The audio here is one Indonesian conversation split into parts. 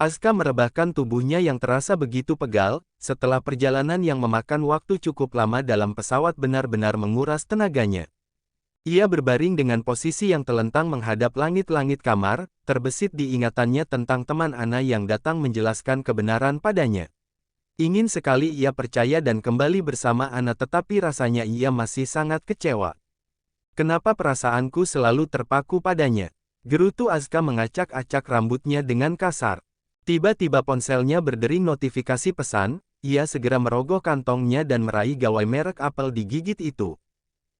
Aska merebahkan tubuhnya yang terasa begitu pegal, setelah perjalanan yang memakan waktu cukup lama dalam pesawat benar-benar menguras tenaganya. Ia berbaring dengan posisi yang telentang menghadap langit-langit kamar, terbesit di ingatannya tentang teman Ana yang datang menjelaskan kebenaran padanya. Ingin sekali ia percaya dan kembali bersama Ana, tetapi rasanya ia masih sangat kecewa. Kenapa perasaanku selalu terpaku padanya? Gerutu Aska mengacak-acak rambutnya dengan kasar. Tiba-tiba ponselnya berdering notifikasi pesan, ia segera merogoh kantongnya dan meraih gawai merek apel digigit itu.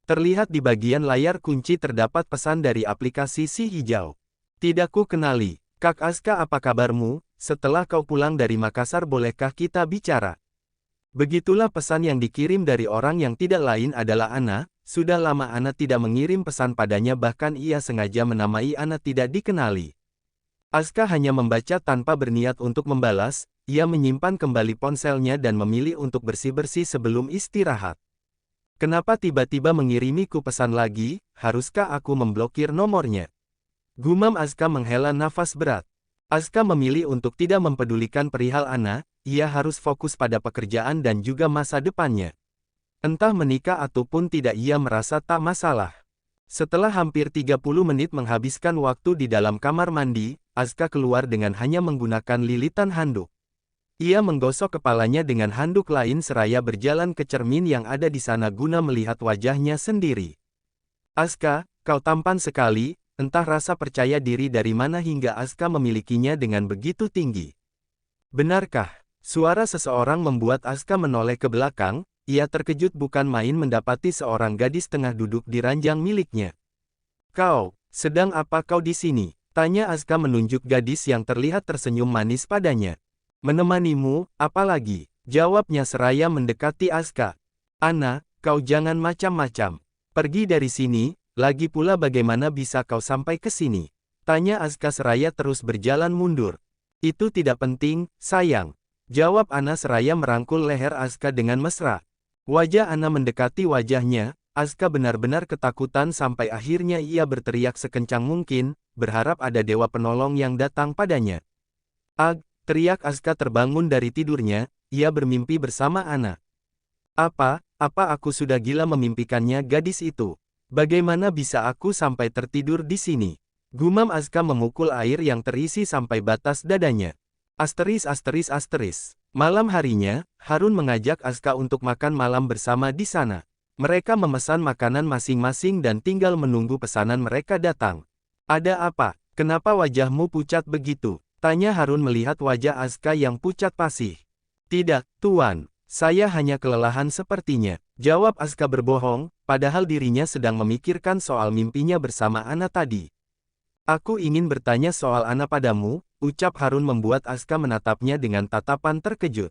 Terlihat di bagian layar kunci terdapat pesan dari aplikasi si hijau. Tidak ku kenali, Kak Aska, apa kabarmu? Setelah kau pulang dari Makassar bolehkah kita bicara? Begitulah pesan yang dikirim dari orang yang tidak lain adalah Ana. Sudah lama Ana tidak mengirim pesan padanya, bahkan ia sengaja menamai Ana tidak dikenali. Aska hanya membaca tanpa berniat untuk membalas, ia menyimpan kembali ponselnya dan memilih untuk bersih-bersih sebelum istirahat. Kenapa tiba-tiba mengirimiku pesan lagi? Haruskah aku memblokir nomornya? Gumam Aska menghela nafas berat. Aska memilih untuk tidak mempedulikan perihal Ana, ia harus fokus pada pekerjaan dan juga masa depannya. Entah menikah ataupun tidak, ia merasa tak masalah. Setelah hampir 30 menit menghabiskan waktu di dalam kamar mandi, Aska keluar dengan hanya menggunakan lilitan handuk. Ia menggosok kepalanya dengan handuk lain seraya berjalan ke cermin yang ada di sana guna melihat wajahnya sendiri. Aska, kau tampan sekali, entah rasa percaya diri dari mana hingga Aska memilikinya dengan begitu tinggi. Benarkah? Suara seseorang membuat Aska menoleh ke belakang, ia terkejut bukan main mendapati seorang gadis tengah duduk di ranjang miliknya. Kau, sedang apa kau di sini? Tanya Aska menunjuk gadis yang terlihat tersenyum manis padanya. Menemanimu, apalagi? Jawabnya seraya mendekati Aska. Ana, kau jangan macam-macam. Pergi dari sini, lagi pula bagaimana bisa kau sampai ke sini? Tanya Aska seraya terus berjalan mundur. Itu tidak penting, sayang. Jawab Ana seraya merangkul leher Aska dengan mesra. Wajah Ana mendekati wajahnya, Aska benar-benar ketakutan sampai akhirnya ia berteriak sekencang mungkin, berharap ada dewa penolong yang datang padanya. Ag, teriak Aska terbangun dari tidurnya, ia bermimpi bersama Ana. Apa aku sudah gila memimpikannya gadis itu? Bagaimana bisa aku sampai tertidur di sini? Gumam Aska memukul air yang terisi sampai batas dadanya. Asteris. Malam harinya, Harun mengajak Aska untuk makan malam bersama di sana. Mereka memesan makanan masing-masing dan tinggal menunggu pesanan mereka datang. Ada apa? Kenapa wajahmu pucat begitu? Tanya Harun melihat wajah Aska yang pucat pasih. Tidak, Tuan. Saya hanya kelelahan sepertinya. Jawab Aska berbohong, padahal dirinya sedang memikirkan soal mimpinya bersama Ana tadi. Aku ingin bertanya soal Ana padamu, ucap Harun membuat Aska menatapnya dengan tatapan terkejut.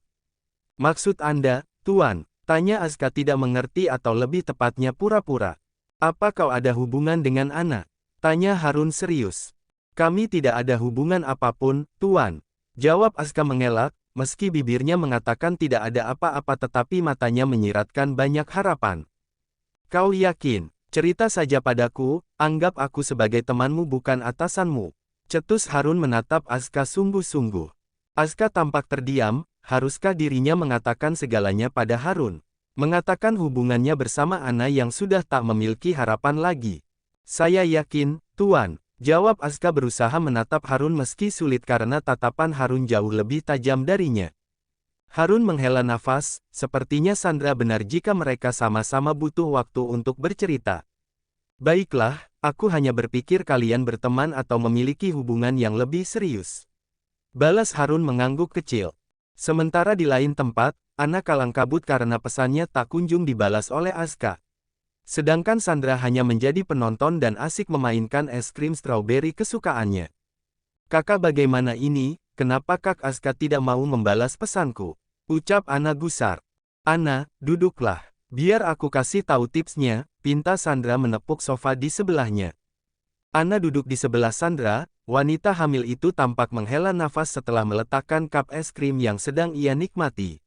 Maksud Anda, Tuan? Tanya Aska tidak mengerti atau lebih tepatnya pura-pura. Apa kau ada hubungan dengan Ana? Tanya Harun serius. Kami tidak ada hubungan apapun, Tuan. Jawab Aska mengelak, meski bibirnya mengatakan tidak ada apa-apa tetapi matanya menyiratkan banyak harapan. Kau yakin? Cerita saja padaku, anggap aku sebagai temanmu bukan atasanmu. Cetus Harun menatap Aska sungguh-sungguh. Aska tampak terdiam, haruskah dirinya mengatakan segalanya pada Harun? Mengatakan hubungannya bersama Ana yang sudah tak memiliki harapan lagi. Saya yakin, Tuan. Jawab Aska berusaha menatap Harun meski sulit karena tatapan Harun jauh lebih tajam darinya. Harun menghela nafas, sepertinya Sandra benar jika mereka sama-sama butuh waktu untuk bercerita. Baiklah, aku hanya berpikir kalian berteman atau memiliki hubungan yang lebih serius. Balas Harun mengangguk kecil. Sementara di lain tempat, Ana kalang kabut karena pesannya tak kunjung dibalas oleh Aska. Sedangkan Sandra hanya menjadi penonton dan asik memainkan es krim strawberry kesukaannya. Kakak, bagaimana ini? Kenapa Kak Aska tidak mau membalas pesanku? Ucap Ana gusar. Ana, duduklah. Biar aku kasih tahu tipsnya, pinta Sandra menepuk sofa di sebelahnya. Ana duduk di sebelah Sandra, wanita hamil itu tampak menghela nafas setelah meletakkan cup es krim yang sedang ia nikmati.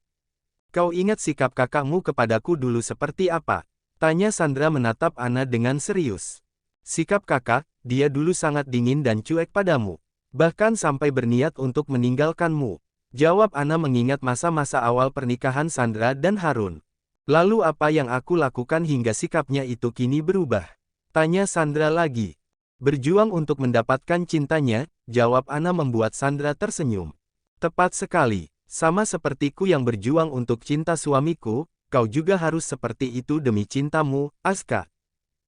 Kau ingat sikap kakakmu kepadaku dulu seperti apa? Tanya Sandra menatap Ana dengan serius. Sikap kakak, dia dulu sangat dingin dan cuek padamu. Bahkan sampai berniat untuk meninggalkanmu. Jawab Ana mengingat masa-masa awal pernikahan Sandra dan Harun. Lalu apa yang aku lakukan hingga sikapnya itu kini berubah? Tanya Sandra lagi. Berjuang untuk mendapatkan cintanya, jawab Ana membuat Sandra tersenyum. Tepat sekali, sama sepertiku yang berjuang untuk cinta suamiku, kau juga harus seperti itu demi cintamu, Aska.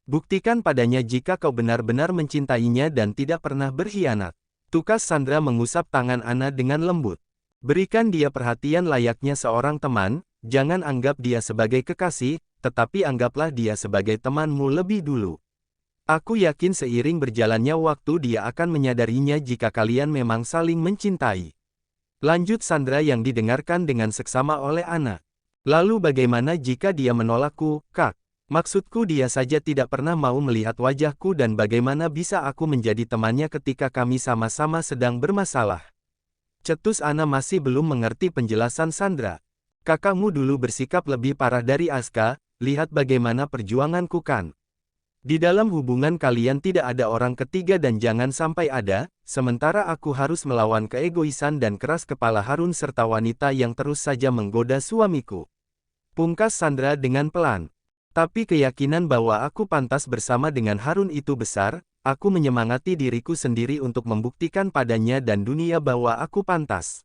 Buktikan padanya jika kau benar-benar mencintainya dan tidak pernah berkhianat. Tukas Sandra mengusap tangan Ana dengan lembut. Berikan dia perhatian layaknya seorang teman, jangan anggap dia sebagai kekasih, tetapi anggaplah dia sebagai temanmu lebih dulu. Aku yakin seiring berjalannya waktu dia akan menyadarinya jika kalian memang saling mencintai. Lanjut Sandra yang didengarkan dengan seksama oleh Ana. Lalu bagaimana jika dia menolakku, Kak? Maksudku dia saja tidak pernah mau melihat wajahku dan bagaimana bisa aku menjadi temannya ketika kami sama-sama sedang bermasalah. Cetus Ana masih belum mengerti penjelasan Sandra. Kakakmu dulu bersikap lebih parah dari Aska, lihat bagaimana perjuanganku kan. Di dalam hubungan kalian tidak ada orang ketiga dan jangan sampai ada, sementara aku harus melawan keegoisan dan keras kepala Harun serta wanita yang terus saja menggoda suamiku. Pungkas Sandra dengan pelan. Tapi keyakinan bahwa aku pantas bersama dengan Harun itu besar. Aku menyemangati diriku sendiri untuk membuktikan padanya dan dunia bahwa aku pantas.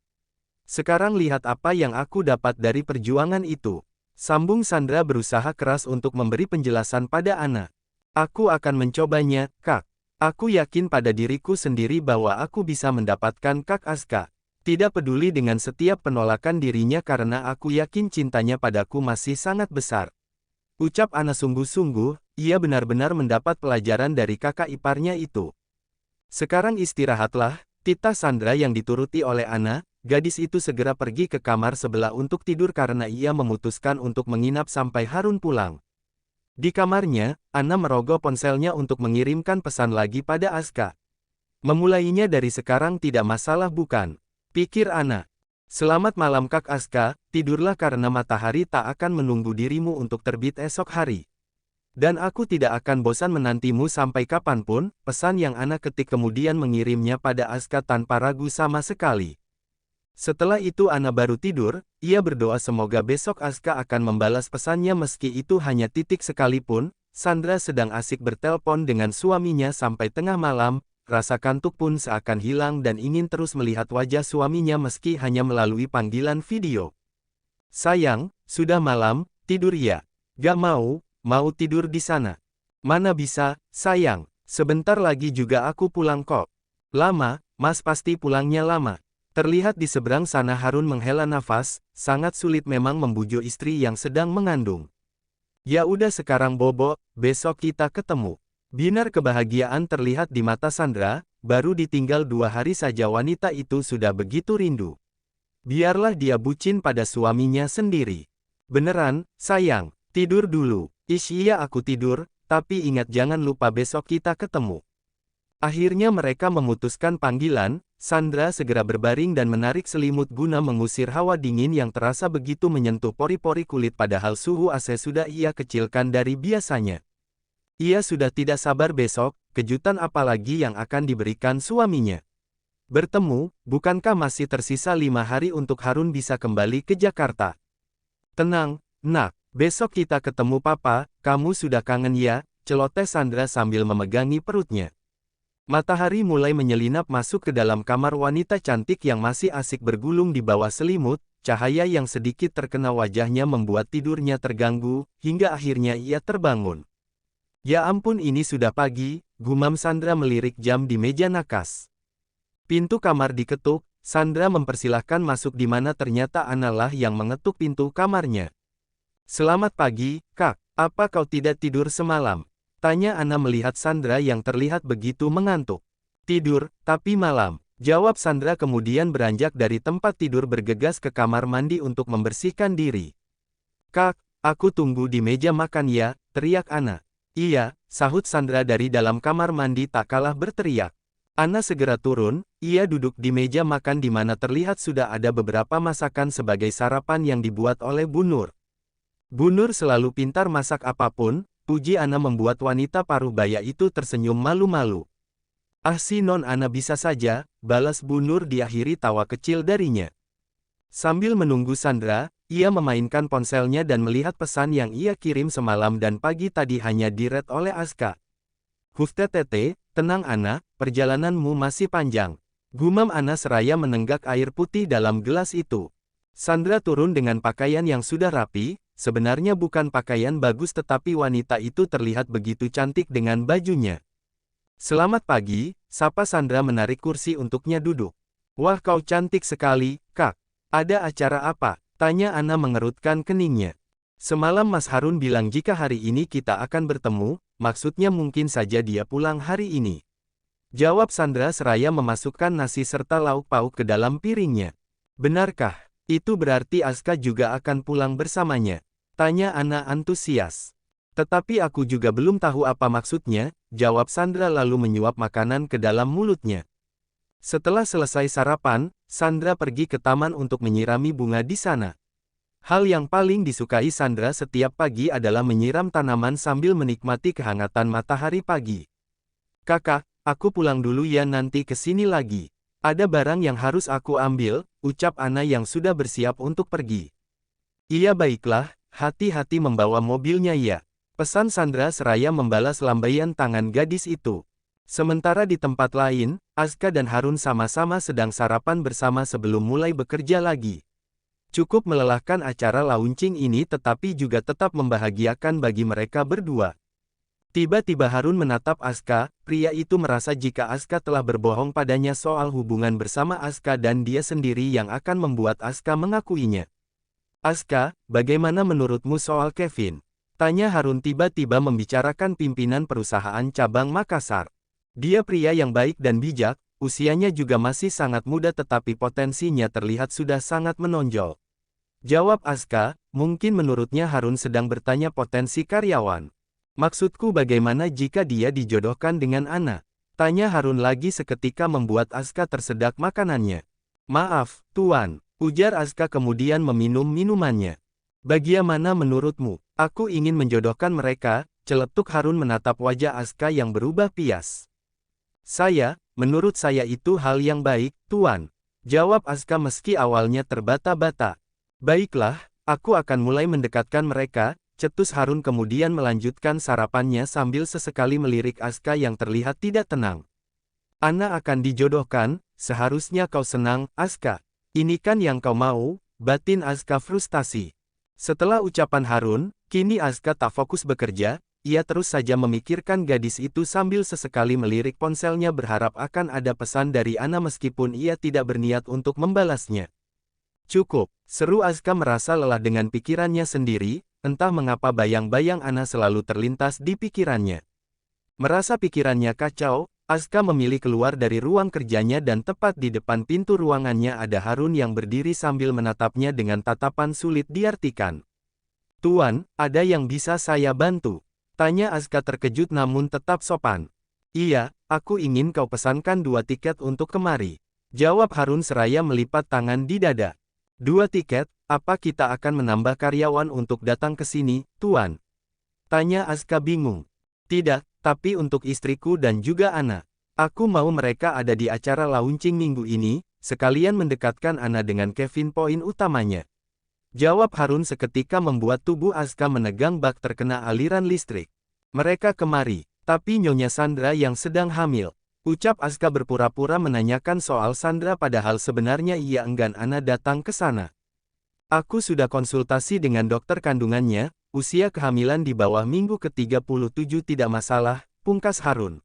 Sekarang lihat apa yang aku dapat dari perjuangan itu. Sambung Sandra berusaha keras untuk memberi penjelasan pada Ana. Aku akan mencobanya, Kak. Aku yakin pada diriku sendiri bahwa aku bisa mendapatkan Kak Aska. Tidak peduli dengan setiap penolakan dirinya karena aku yakin cintanya padaku masih sangat besar. Ucap Ana sungguh-sungguh. Ia benar-benar mendapat pelajaran dari kakak iparnya itu. Sekarang istirahatlah, titah Sandra yang dituruti oleh Ana. Gadis itu segera pergi ke kamar sebelah untuk tidur karena ia memutuskan untuk menginap sampai Harun pulang. Di kamarnya, Ana merogoh ponselnya untuk mengirimkan pesan lagi pada Aska. Memulainya dari sekarang tidak masalah bukan? Pikir Ana. Selamat malam Kak Aska, tidurlah karena matahari tak akan menunggu dirimu untuk terbit esok hari. Dan aku tidak akan bosan menantimu sampai kapanpun, pesan yang Ana ketik kemudian mengirimnya pada Aska tanpa ragu sama sekali. Setelah itu Ana baru tidur, ia berdoa semoga besok Aska akan membalas pesannya meski itu hanya titik sekalipun. Sandra sedang asik bertelpon dengan suaminya sampai tengah malam, rasa kantuk pun seakan hilang dan ingin terus melihat wajah suaminya meski hanya melalui panggilan video. Sayang, sudah malam, tidur ya. Gak mau tidur di sana. Mana bisa, sayang, sebentar lagi juga aku pulang kok. Lama, Mas pasti pulangnya lama. Terlihat di seberang sana Harun menghela nafas, sangat sulit memang membujuk istri yang sedang mengandung. Ya udah sekarang bobo, besok kita ketemu. Binar kebahagiaan terlihat di mata Sandra, baru ditinggal 2 hari saja wanita itu sudah begitu rindu. Biarlah dia bucin pada suaminya sendiri. Beneran, sayang, tidur dulu. Iya aku tidur, tapi ingat jangan lupa besok kita ketemu. Akhirnya mereka memutuskan panggilan, Sandra segera berbaring dan menarik selimut guna mengusir hawa dingin yang terasa begitu menyentuh pori-pori kulit padahal suhu AC sudah ia kecilkan dari biasanya. Ia sudah tidak sabar besok, kejutan apa lagi yang akan diberikan suaminya. Bertemu, bukankah masih tersisa 5 hari untuk Harun bisa kembali ke Jakarta? Tenang, nak. Besok kita ketemu papa, kamu sudah kangen ya, celoteh Sandra sambil memegangi perutnya. Matahari mulai menyelinap masuk ke dalam kamar wanita cantik yang masih asik bergulung di bawah selimut, cahaya yang sedikit terkena wajahnya membuat tidurnya terganggu, hingga akhirnya ia terbangun. Ya ampun ini sudah pagi, gumam Sandra melirik jam di meja nakas. Pintu kamar diketuk, Sandra mempersilahkan masuk di mana ternyata Ana lah yang mengetuk pintu kamarnya. Selamat pagi, Kak. Apa kau tidak tidur semalam? Tanya Ana melihat Sandra yang terlihat begitu mengantuk. Tidur, tapi malam. Jawab Sandra kemudian beranjak dari tempat tidur bergegas ke kamar mandi untuk membersihkan diri. Kak, aku tunggu di meja makan ya, teriak Ana. Iya, sahut Sandra dari dalam kamar mandi tak kalah berteriak. Ana segera turun, ia duduk di meja makan di mana terlihat sudah ada beberapa masakan sebagai sarapan yang dibuat oleh Bu Nur. Bu Nur selalu pintar masak apapun, puji Ana membuat wanita paruh baya itu tersenyum malu-malu. Ah si non Ana bisa saja, balas Bu Nur diakhiri tawa kecil darinya. Sambil menunggu Sandra, ia memainkan ponselnya dan melihat pesan yang ia kirim semalam dan pagi tadi hanya di-read oleh Aska. Huftetete, tenang Ana, perjalananmu masih panjang. Gumam Ana seraya menenggak air putih dalam gelas itu. Sandra turun dengan pakaian yang sudah rapi, sebenarnya bukan pakaian bagus tetapi wanita itu terlihat begitu cantik dengan bajunya. Selamat pagi, sapa Sandra menarik kursi untuknya duduk. Wah kau cantik sekali, Kak. Ada acara apa? Tanya Ana mengerutkan keningnya. Semalam Mas Harun bilang jika hari ini kita akan bertemu, maksudnya mungkin saja dia pulang hari ini. Jawab Sandra seraya memasukkan nasi serta lauk pauk ke dalam piringnya. Benarkah? Itu berarti Aska juga akan pulang bersamanya. Tanya Ana antusias. Tetapi aku juga belum tahu apa maksudnya, jawab Sandra lalu menyuap makanan ke dalam mulutnya. Setelah selesai sarapan, Sandra pergi ke taman untuk menyirami bunga di sana. Hal yang paling disukai Sandra setiap pagi adalah menyiram tanaman sambil menikmati kehangatan matahari pagi. Kakak, aku pulang dulu ya nanti kesini lagi. Ada barang yang harus aku ambil, ucap Ana yang sudah bersiap untuk pergi. Iya baiklah, hati-hati membawa mobilnya ya. Pesan Sandra seraya membalas lambaian tangan gadis itu. Sementara di tempat lain, Aska dan Harun sama-sama sedang sarapan bersama sebelum mulai bekerja lagi. Cukup melelahkan acara launching ini tetapi juga tetap membahagiakan bagi mereka berdua. Tiba-tiba Harun menatap Aska, pria itu merasa jika Aska telah berbohong padanya soal hubungan bersama Aska dan dia sendiri yang akan membuat Aska mengakuinya. Aska, bagaimana menurutmu soal Kevin? Tanya Harun tiba-tiba membicarakan pimpinan perusahaan cabang Makassar. Dia pria yang baik dan bijak, usianya juga masih sangat muda tetapi potensinya terlihat sudah sangat menonjol. Jawab Aska, mungkin menurutnya Harun sedang bertanya potensi karyawan. Maksudku bagaimana jika dia dijodohkan dengan Ana? Tanya Harun lagi seketika membuat Aska tersedak makanannya. Maaf, Tuan, ujar Aska kemudian meminum minumannya. Bagaimana menurutmu? Aku ingin menjodohkan mereka, celetuk Harun menatap wajah Aska yang berubah pias. Menurut saya itu hal yang baik, Tuan. Jawab Aska meski awalnya terbata-bata. Baiklah, aku akan mulai mendekatkan mereka, cetus Harun kemudian melanjutkan sarapannya sambil sesekali melirik Aska yang terlihat tidak tenang. Ana akan dijodohkan, seharusnya kau senang, Aska. Ini kan yang kau mau, batin Aska frustasi. Setelah ucapan Harun, kini Aska tak fokus bekerja, ia terus saja memikirkan gadis itu sambil sesekali melirik ponselnya berharap akan ada pesan dari Ana meskipun ia tidak berniat untuk membalasnya. Cukup, seru Aska merasa lelah dengan pikirannya sendiri, entah mengapa bayang-bayang Ana selalu terlintas di pikirannya. Merasa pikirannya kacau, Aska memilih keluar dari ruang kerjanya dan tepat di depan pintu ruangannya ada Harun yang berdiri sambil menatapnya dengan tatapan sulit diartikan. Tuan, ada yang bisa saya bantu? Tanya Aska terkejut namun tetap sopan. Iya, aku ingin kau pesankan 2 tiket untuk kemari. Jawab Harun seraya melipat tangan di dada. 2 tiket, apa kita akan menambah karyawan untuk datang ke sini, Tuan? Tanya Aska bingung. Tidak, tapi untuk istriku dan juga Ana. Aku mau mereka ada di acara launching minggu ini, sekalian mendekatkan Ana dengan Kevin poin utamanya. Jawab Harun seketika membuat tubuh Aska menegang bak terkena aliran listrik. Mereka kemari, tapi Nyonya Sandra yang sedang hamil. Ucap Aska berpura-pura menanyakan soal Sandra padahal sebenarnya ia enggan Ana datang ke sana. Aku sudah konsultasi dengan dokter kandungannya, usia kehamilan di bawah minggu ke-37 tidak masalah, pungkas Harun.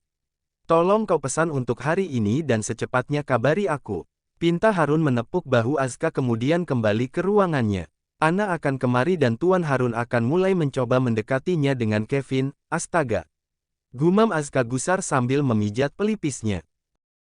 Tolong kau pesan untuk hari ini dan secepatnya kabari aku. Pinta Harun menepuk bahu Aska kemudian kembali ke ruangannya. Ana akan kemari dan Tuan Harun akan mulai mencoba mendekatinya dengan Kevin, astaga. Gumam Aska gusar sambil memijat pelipisnya.